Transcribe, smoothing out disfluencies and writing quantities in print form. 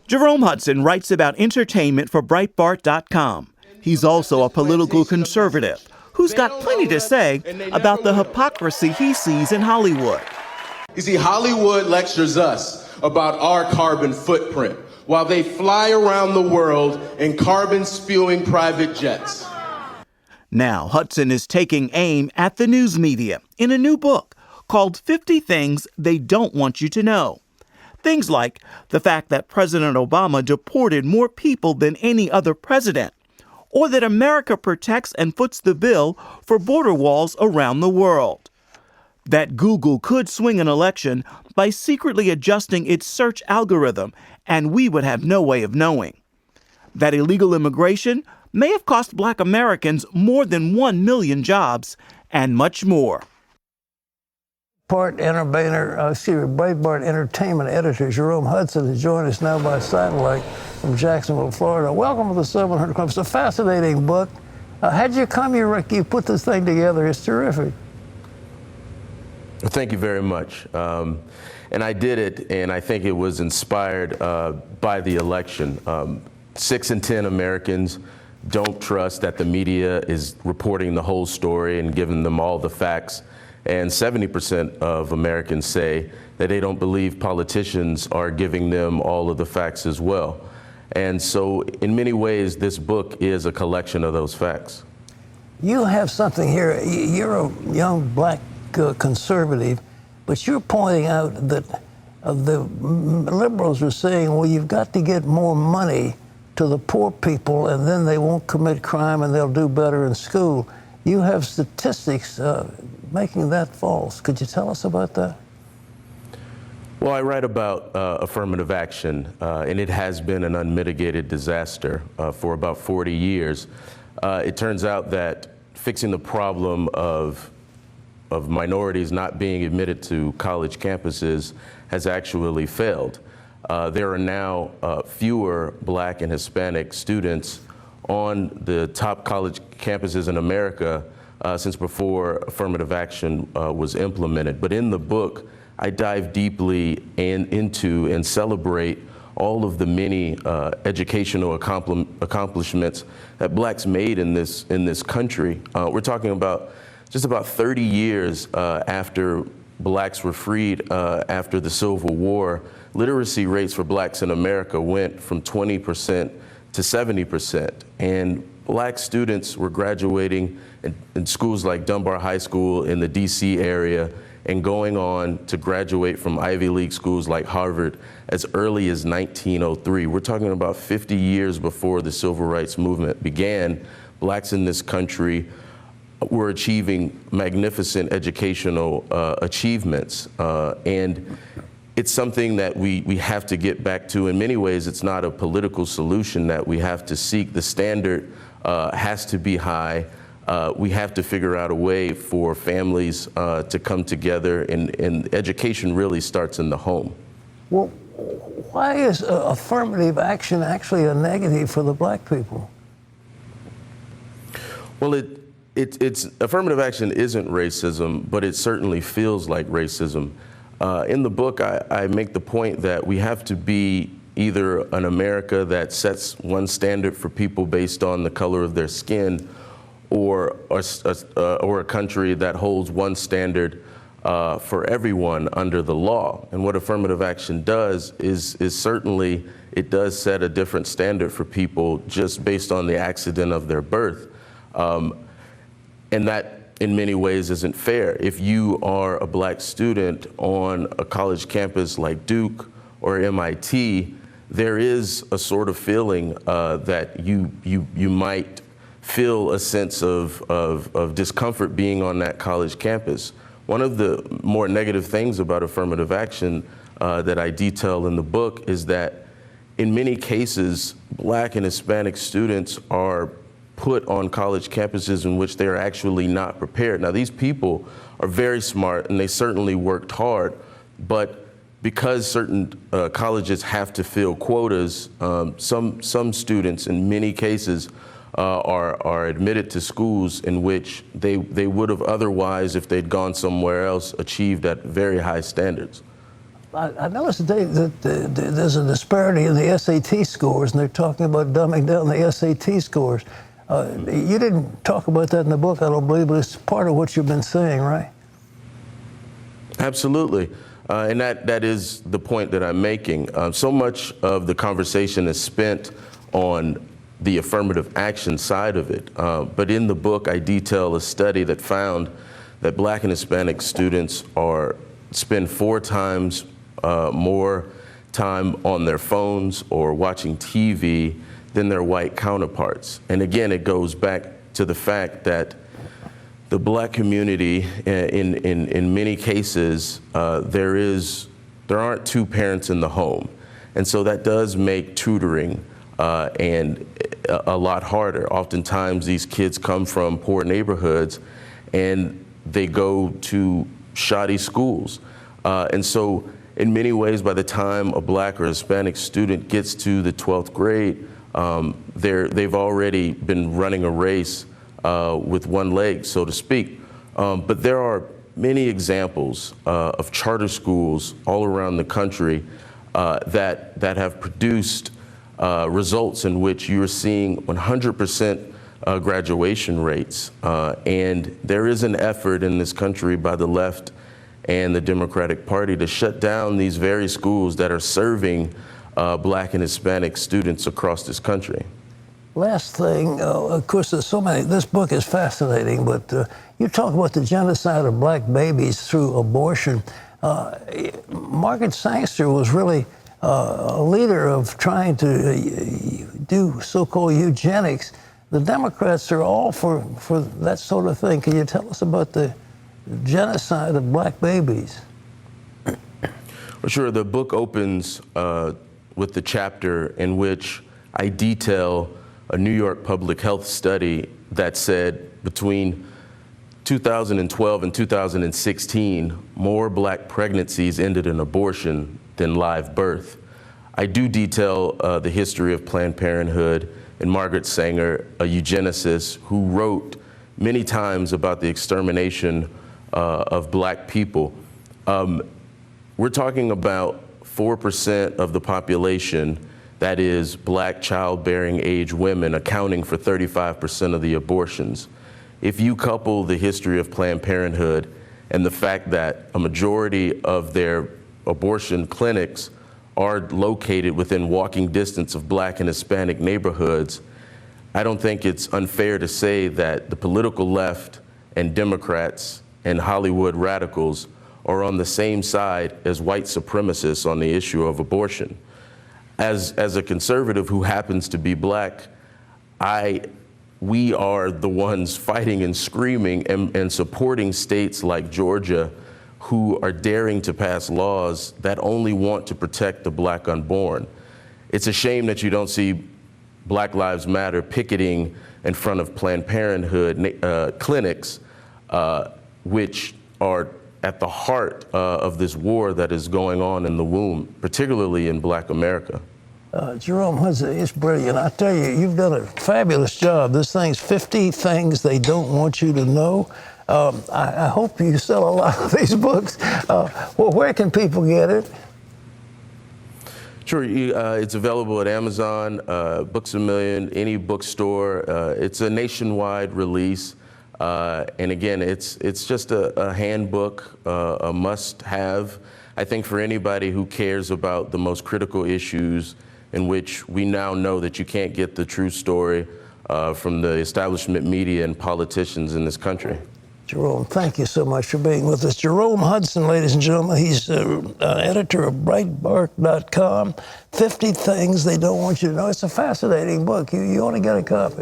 Jerome Hudson writes about entertainment for Breitbart.com. He's also a political conservative who's got plenty to say about the hypocrisy he sees in Hollywood. You see, Hollywood lectures us about our carbon footprint while they fly around the world in carbon-spewing private jets. Now, Hudson is taking aim at the news media in a new book called 50 Things They Don't Want You to Know. Things like the fact that President Obama deported more people than any other president, or that America protects and foots the bill for border walls around the world. That Google could swing an election by secretly adjusting its search algorithm, and we would have no way of knowing. That illegal immigration may have cost Black Americans more than 1 million jobs, and much more. Breitbart entertainment editor Jerome Hudson has joined us now by satellite from Jacksonville, Florida. Welcome to the 700 Club. It's a fascinating book. How'd you come? You put this thing together. It's terrific. Well, thank you very much. And I did it, and I think it was inspired by the election. 6 in 10 Americans don't trust that the media is reporting the whole story and giving them all the facts. And 70% of Americans say that they don't believe politicians are giving them all of the facts as well. And so in many ways, this book is a collection of those facts. You have something here. You're a young Black conservative, but you're pointing out that the liberals are saying, well, you've got to get more money to the poor people, and then they won't commit crime and they'll do better in school. You have statistics making that false. Could you tell us about that? Well, I write about affirmative action, and it has been an unmitigated disaster for about 40 years. It turns out that fixing the problem of minorities not being admitted to college campuses has actually failed. There are now fewer Black and Hispanic students on the top college campuses in America since before affirmative action was implemented. But in the book, I dive deeply into and celebrate all of the many educational accomplishments that Blacks made in this country. We're talking about just about 30 years after Blacks were freed after the Civil War. Literacy rates for Blacks in America went from 20% to 70%. And Black students were graduating in schools like Dunbar High School in the DC area and going on to graduate from Ivy League schools like Harvard as early as 1903. We're talking about 50 years before the Civil Rights Movement began. Blacks in this country were achieving magnificent educational achievements. And it's something that we have to get back to. In many ways, it's not a political solution that we have to seek. The standard has to be high. We have to figure out a way for families to come together, and education really starts in the home. Well, why is affirmative action actually a negative for the Black people? Well, it's affirmative action isn't racism, but it certainly feels like racism. In the book, I make the point that we have to be either an America that sets one standard for people based on the color of their skin, or a country that holds one standard for everyone under the law. And what affirmative action does is certainly it does set a different standard for people just based on the accident of their birth. And that in many ways isn't fair. If you are a Black student on a college campus like Duke or MIT, there is a sort of feeling that you might feel a sense of discomfort being on that college campus. One of the more negative things about affirmative action that I detail in the book is that in many cases, Black and Hispanic students are put on college campuses in which they are actually not prepared. Now, these people are very smart and they certainly worked hard, but because certain colleges have to fill quotas, some students in many cases are admitted to schools in which they would have otherwise, if they'd gone somewhere else, achieved at very high standards. I noticed today that there's a disparity in the SAT scores, and they're talking about dumbing down the SAT scores. You didn't talk about that in the book, I don't believe, but it's part of what you've been saying, right? Absolutely. And that is the point that I'm making. So much of the conversation is spent on the affirmative action side of it. But in the book, I detail a study that found that Black and Hispanic students spend 4 times more time on their phones or watching TV than their white counterparts. And again, it goes back to the fact that the Black community, in many cases, there aren't 2 parents in the home. And so that does make tutoring and a lot harder. Oftentimes these kids come from poor neighborhoods and they go to shoddy schools. And so in many ways, by the time a Black or Hispanic student gets to the 12th grade, they've already been running a race with one leg, so to speak. But there are many examples of charter schools all around the country that have produced results in which you're seeing 100% graduation rates. And there is an effort in this country by the left and the Democratic Party to shut down these very schools that are serving Black and Hispanic students across this country. Last thing, of course, there's so many. This book is fascinating, but you talk about the genocide of Black babies through abortion. Margaret Sanger was really a leader of trying to do so-called eugenics. The Democrats are all for that sort of thing. Can you tell us about the genocide of Black babies? Well, sure. The book opens with the chapter in which I detail a New York public health study that said between 2012 and 2016, more Black pregnancies ended in abortion than live birth. I do detail the history of Planned Parenthood and Margaret Sanger, a eugenicist who wrote many times about the extermination of Black people. We're talking about 4% of the population, that is Black childbearing age women, accounting for 35% of the abortions. If you couple the history of Planned Parenthood and the fact that a majority of their abortion clinics are located within walking distance of Black and Hispanic neighborhoods, I don't think it's unfair to say that the political left and Democrats and Hollywood radicals are on the same side as white supremacists on the issue of abortion. As a conservative who happens to be Black, we are the ones fighting and screaming and supporting states like Georgia who are daring to pass laws that only want to protect the Black unborn. It's a shame that you don't see Black Lives Matter picketing in front of Planned Parenthood clinics, which are at the heart of this war that is going on in the womb, particularly in Black America. Jerome Hudson, it's brilliant. I tell you, you've done a fabulous job. This thing's 50 Things They Don't Want You to Know. I hope you sell a lot of these books. Well, where can people get it? Sure, it's available at Amazon, Books A Million, any bookstore. It's a nationwide release. And again, it's just a handbook, a must-have, I think, for anybody who cares about the most critical issues in which we now know that you can't get the true story from the establishment media and politicians in this country. Jerome, thank you so much for being with us. Jerome Hudson, ladies and gentlemen, he's editor of Breitbart.com. 50 Things They Don't Want You to Know. It's a fascinating book. You ought to get a copy.